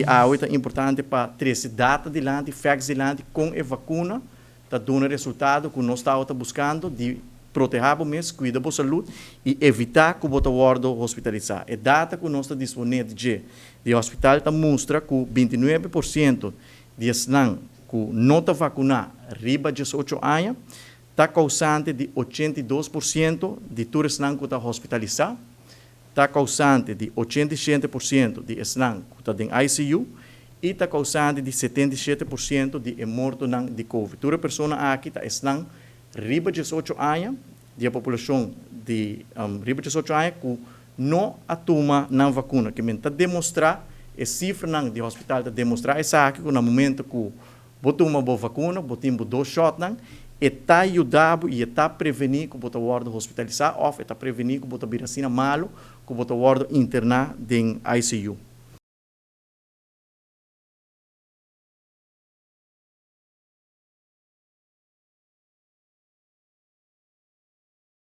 é importante para trazer data de lá, facts de lá, com a vacuna, está dando resultado que nós estamos buscando de proteger o mês, cuidar da saúde e evitar que o voto hospitalizar. A data que nós estamos disponível de hospital mostra que 29% de assinantes que não está vacunado riba de 18 anos está causante de 82% de todos os que está hospitalizado, está causante de 87% de assinantes que está em ICU e está causante de 77% de mortos de COVID. Toda pessoa aqui está assinando riba de 18 anos, de a população de riba de 18 anos que não toma na vacuna, que está demonstrar a cifra de hospital está demonstrar essa aqui que no momento que botou uma boa vacuna, botou 2 shots, está ajudando e está prevenindo que botou o hospitalizar ou está prevenindo que botou vacina malo, que botou o internar em ICU.